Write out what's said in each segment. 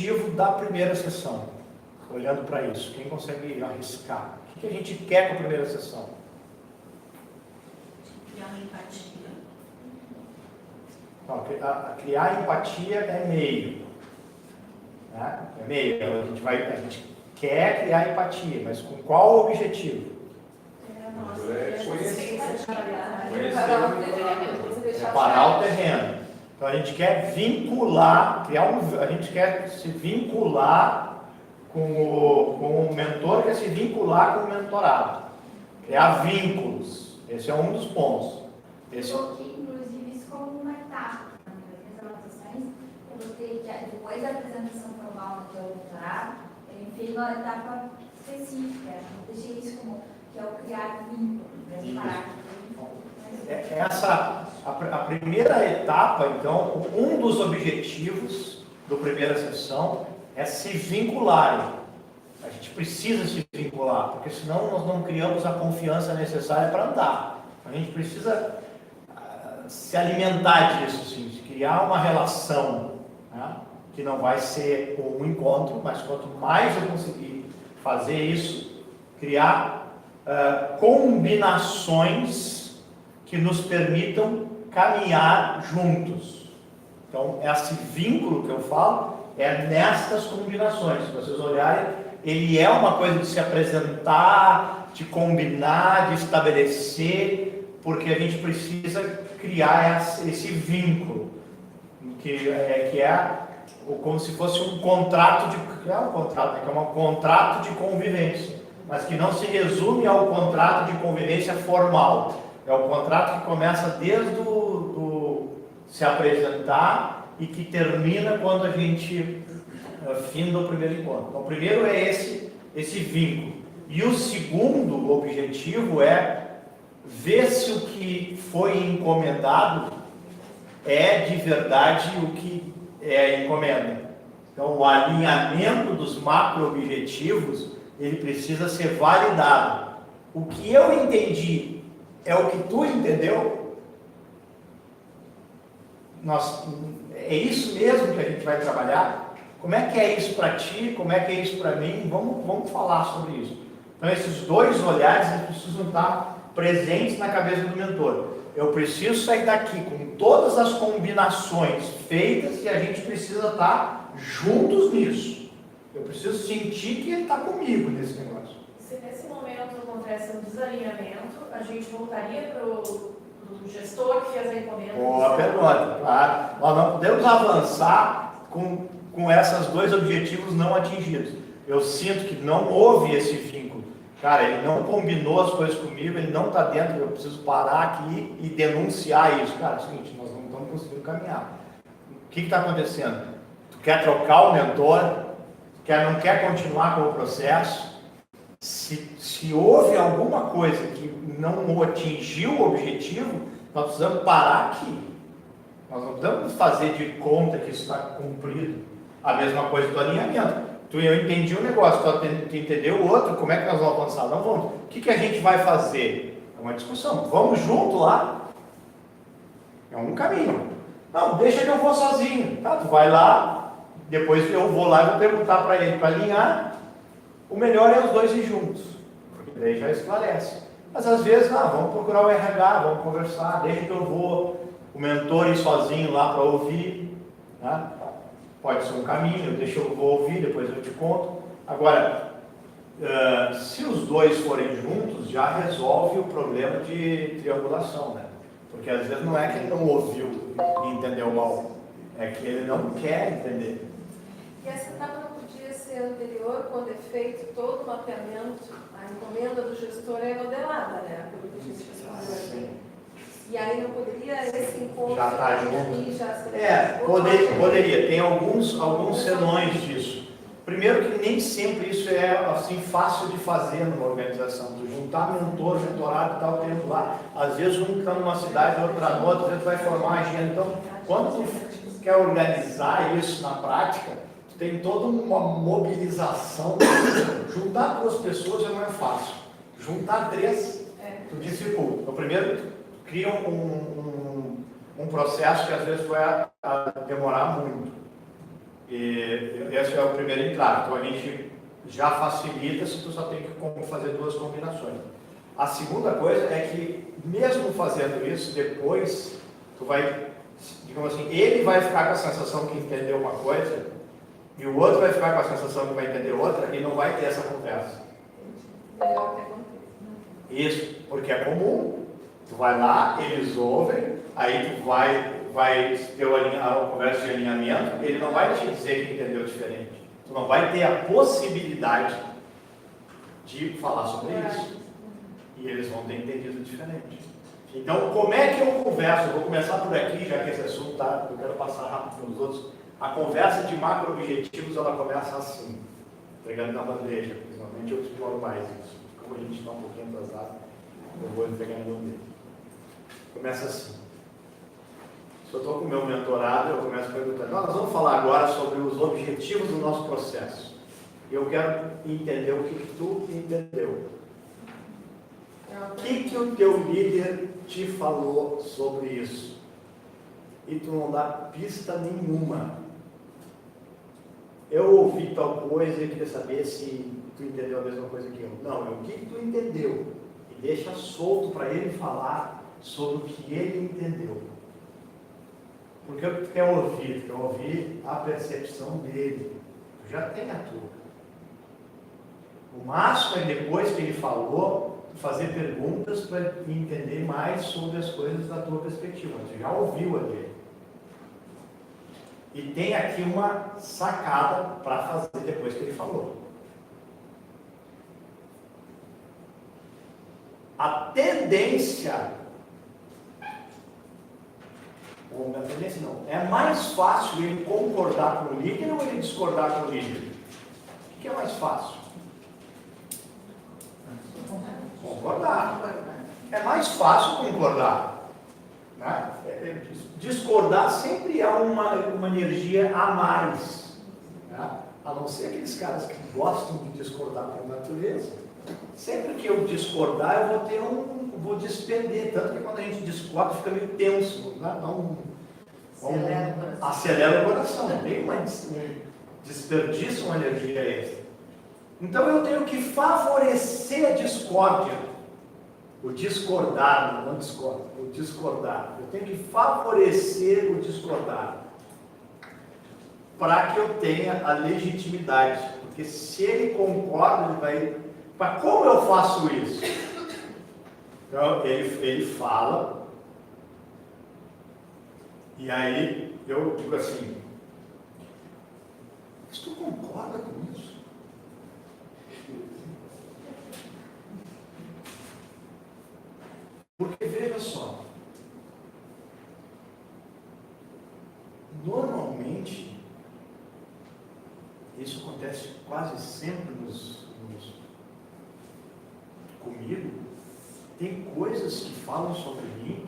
objetivo da primeira sessão? Olhando para isso, quem consegue arriscar? O que a gente quer com a primeira sessão? Criar uma empatia. Não, criar empatia é meio. Né? É meio. A gente quer criar empatia, mas com qual objetivo? Preparar o terreno. Então a gente quer vincular, a gente quer se vincular com o mentor, quer se vincular com o mentorado. Criar vínculos. Esse é um dos pontos. Coloquei, inclusive, isso como uma etapa nas minhas anotações. Eu botei que depois da apresentação formal do doutorado, eu fiz uma etapa específica. Eu deixei isso como que é o criar vínculo, a primeira etapa, então, um dos objetivos da primeira sessão é se vincularem. A gente precisa se vincular, porque senão nós não criamos a confiança necessária para andar. A gente precisa se alimentar disso, assim, de criar uma relação, né? Que não vai ser um encontro, mas quanto mais eu conseguir fazer isso, criar combinações que nos permitam caminhar juntos. Então, esse vínculo que eu falo é nestas combinações. Se vocês olharem, ele é uma coisa de se apresentar, de combinar, de estabelecer, porque a gente precisa criar esse vínculo, que é como se fosse um contrato que é um contrato de convivência, mas que não se resume ao contrato de convivência formal. É o contrato que começa desde se apresentar e que termina quando a gente finda o primeiro encontro. Então, o primeiro é esse vínculo. E o segundo objetivo é ver se o que foi encomendado é de verdade o que é encomenda. Então, o alinhamento dos macro-objetivos, ele precisa ser validado. O que eu entendi é o que tu entendeu? É isso mesmo que a gente vai trabalhar? Como é que é isso para ti? Como é que é isso para mim? Vamos falar sobre isso. Então, esses dois olhares eles precisam estar presentes na cabeça do mentor. Eu preciso sair daqui com todas as combinações feitas e a gente precisa estar juntos nisso. Eu preciso sentir que ele está comigo nesse negócio. Se nesse momento acontece um desalinhamento, a gente voltaria para o gestor que fez a encomenda? Boa pergunta, claro. Nós não podemos avançar com esses dois objetivos não atingidos. Eu sinto que não houve esse vínculo. Cara, ele não combinou as coisas comigo, ele não está dentro, eu preciso parar aqui e denunciar isso. Cara, é o seguinte, nós não estamos conseguindo caminhar. O que está acontecendo? Tu quer trocar o mentor? Não quer continuar com o processo? Se houve alguma coisa que não atingiu o objetivo, nós precisamos parar aqui. Nós não precisamos fazer de conta que isso está cumprido. A mesma coisa do alinhamento. Eu entendi um negócio, tu entendeu o outro, como é que nós vamos avançar? Não vamos. O que a gente vai fazer? É uma discussão. Vamos junto lá? É um caminho. Não, deixa que eu vou sozinho. Tá, tu vai lá, depois eu vou lá e vou perguntar para ele para alinhar. O melhor é os dois ir juntos, porque daí já esclarece. Mas às vezes, vamos procurar o RH, vamos conversar, deixa que eu vou, o mentor ir sozinho lá para ouvir, né? Pode ser um caminho, deixa eu vou ouvir, depois eu te conto. Agora, se os dois forem juntos, já resolve o problema de triangulação, né? Porque às vezes não é que ele não ouviu e entendeu mal, é que ele não quer entender. E essa etapa não podia ser anterior, quando é feito todo o mapeamento, a encomenda do gestor é modelada, né? Pelo que a gente fez. E aí não poderia esse encontro já está junto. Poderia. Tem alguns senões disso. Primeiro que nem sempre isso é assim fácil de fazer numa organização. De juntar mentor, mentorado e tal tempo lá. Às vezes um está numa cidade, outro está noutra, às vezes vai formar agenda. Então, quando tu quer organizar isso na prática, tu tem toda uma mobilização. Juntar 2 pessoas já não é fácil. Juntar 3, tu dificulta. Então, primeiro cria um processo que às vezes vai demorar muito. E esse é o primeiro entrave. Então a gente já facilita se tu só tem que fazer duas combinações. A segunda coisa é que, mesmo fazendo isso, depois tu vai, digamos assim, ele vai ficar com a sensação que entendeu uma coisa e o outro vai ficar com a sensação que vai entender outra e não vai ter essa conversa. Melhor que aconteça. Isso, porque é comum. Tu vai lá, eles ouvem, aí tu vai ter a conversa de alinhamento, ele não vai te dizer que entendeu diferente. Tu não vai ter a possibilidade de falar sobre isso. E eles vão ter entendido diferente. Então, como é que eu converso? Eu vou começar por aqui, já que esse assunto tá, eu quero passar rápido para os outros. A conversa de macro-objetivos, ela começa assim, pegando na bandeja. Principalmente eu exploro mais isso. Como a gente está um pouquinho atrasado, eu vou pegar na bandeja. Começa assim. Se eu estou com o meu mentorado, eu começo perguntando, nós vamos falar agora sobre os objetivos do nosso processo. Eu quero entender o que tu entendeu. O que o teu líder te falou sobre isso? E tu não dá pista nenhuma. Eu ouvi tal coisa e queria saber se tu entendeu a mesma coisa que eu. Não, é o que tu entendeu. E deixa solto para ele falar sobre o que ele entendeu. Porque tu quer ouvir a percepção dele. Tu já tem a tua. O máximo é depois que ele falou, fazer perguntas para entender mais sobre as coisas da tua perspectiva. Você já ouviu a dele. E tem aqui uma sacada para fazer depois que ele falou. A tendência, ou não é tendência não, é mais fácil ele concordar com o líder ou ele discordar com o líder? O que é mais fácil? Concordar. É mais fácil concordar. Né? Discordar sempre é uma energia a mais. Né? A não ser aqueles caras que gostam de discordar por natureza. Sempre que eu discordar, eu vou despender. Tanto que quando a gente discorda, fica meio tenso. Né? Acelera o coração. Tem um desperdício, uma energia extra. Então eu tenho que favorecer a discórdia. O discordar, não discorda, o discordar. Eu tenho que favorecer o discordar. Para que eu tenha a legitimidade. Porque se ele concorda, ele vai... Mas como eu faço isso? Então ele fala. E aí eu digo assim, mas tu concorda com isso? Porque veja só, normalmente, isso acontece quase sempre comigo, tem coisas que falam sobre mim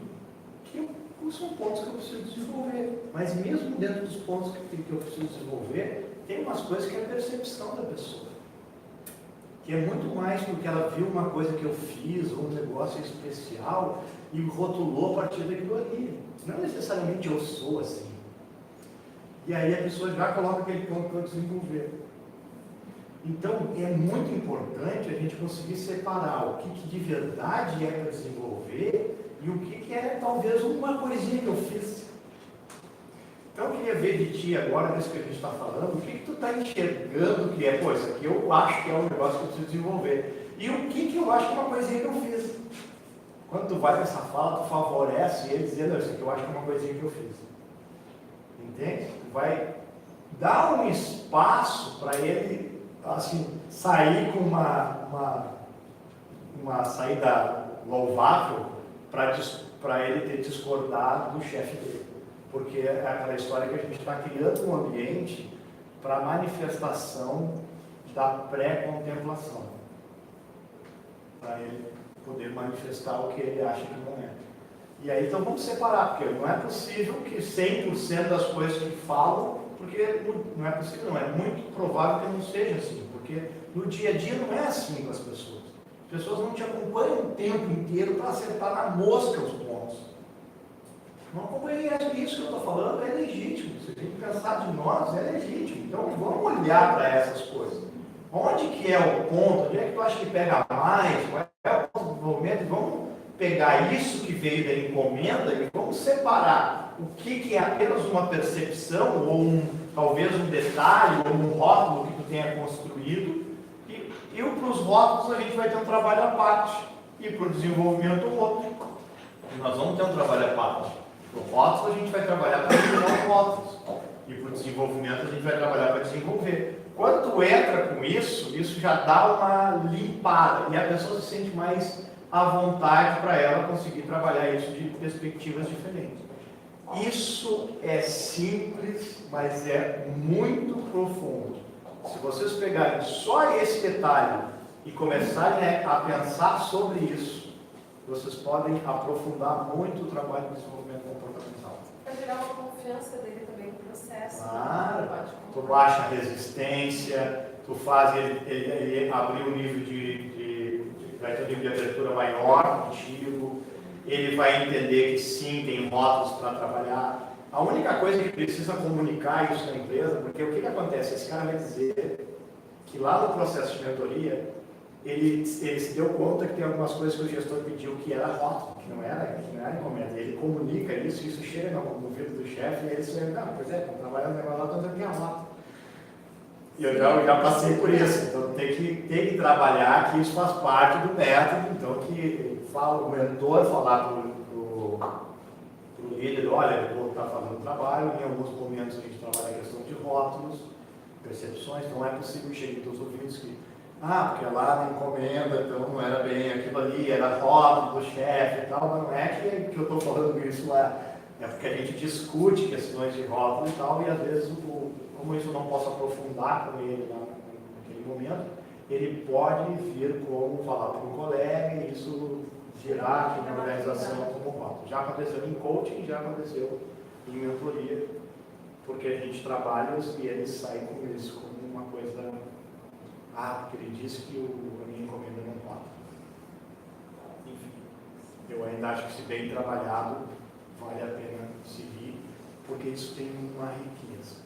que são pontos que eu preciso desenvolver. Mas mesmo dentro dos pontos que eu preciso desenvolver, tem umas coisas que é a percepção da pessoa. Que é muito mais porque ela viu uma coisa que eu fiz, ou um negócio especial, e rotulou a partir daquilo ali. Não necessariamente eu sou assim. E aí a pessoa já coloca aquele ponto para desenvolver. Então, é muito importante a gente conseguir separar o que de verdade é para desenvolver e o que é talvez uma coisinha que eu fiz. Então, eu queria ver de ti agora, nisso que a gente está falando, o que tu está enxergando que é, pô, isso aqui eu acho que é um negócio que eu preciso desenvolver. E o que eu acho que é uma coisinha que eu fiz. Quando tu vai nessa fala, tu favorece ele dizendo, isso aqui eu acho que é uma coisinha que eu fiz. Entende? Tu vai dar um espaço para ele, assim, sair com uma saída louvável para ele ter discordado do chefe dele. Porque é aquela história que a gente está criando um ambiente para a manifestação da pré-contemplação. Para ele poder manifestar o que ele acha que não é. E aí, então vamos separar, porque não é possível que 100% das coisas que falam, porque não é possível, não, é muito provável que não seja assim, porque no dia a dia não é assim com as pessoas. As pessoas não te acompanham o tempo inteiro para acertar na mosca os pontos. Não acompanhei isso que eu estou falando, é legítimo. Se a gente pensar de nós, é legítimo. Então vamos olhar para essas coisas. Onde que é o ponto? Onde é que tu acha que pega mais? Qual é o ponto do desenvolvimento? Vamos pegar isso que veio da encomenda e vamos separar o que é apenas uma percepção, ou talvez um detalhe, ou um rótulo que tu tenha construído. E para os rótulos a gente vai ter um trabalho à parte. E para o desenvolvimento outro. E nós vamos ter um trabalho à parte. Para o rótulo a gente vai trabalhar para eliminar os rótulos. E para o desenvolvimento a gente vai trabalhar para desenvolver. Quando tu entra com isso já dá uma limpada. E a pessoa se sente mais à vontade para ela conseguir trabalhar isso de perspectivas diferentes. Isso é simples, mas é muito profundo. Se vocês pegarem só esse detalhe e começarem a pensar sobre isso, vocês podem aprofundar muito o trabalho de desenvolvimento comportamental. Para gerar uma confiança dele também no processo. Claro, tu baixa a resistência, tu faz ele abrir um nível vai ter um nível de abertura maior contigo, ele vai entender que sim, tem rótulos para trabalhar. A única coisa que precisa comunicar isso na empresa, porque o que acontece? Esse cara vai dizer que lá no processo de mentoria, ele se deu conta que tem algumas coisas que o gestor pediu que era rótulo, que não era encomenda. Ele comunica isso, isso chega no ouvido do chefe, e ele se lembra, pois é, estão trabalhando no negócio lá, estão dizendo que é rótulo. E eu já passei por isso, então tem que trabalhar que isso faz parte do método, então que o mentor falar para o líder, olha, eu vou estar fazendo trabalho, em alguns momentos a gente trabalha a questão de rótulos, percepções, não é possível que chegue aos ouvidos que, porque lá na encomenda, então não era bem aquilo ali, era rótulo do chefe e tal, mas não é que eu estou falando isso lá, é porque a gente discute questões de rótulo e tal, e às vezes, como isso eu não posso aprofundar com ele lá naquele momento, ele pode vir como falar para um colega e isso gerar aqui na organização como rótulo. Já aconteceu em coaching, já aconteceu em mentoria, porque a gente trabalha e eles saem com isso como uma coisa, porque ele disse que a minha encomenda não pode. Enfim, eu ainda acho que se bem trabalhado, vale a pena seguir, porque isso tem uma riqueza.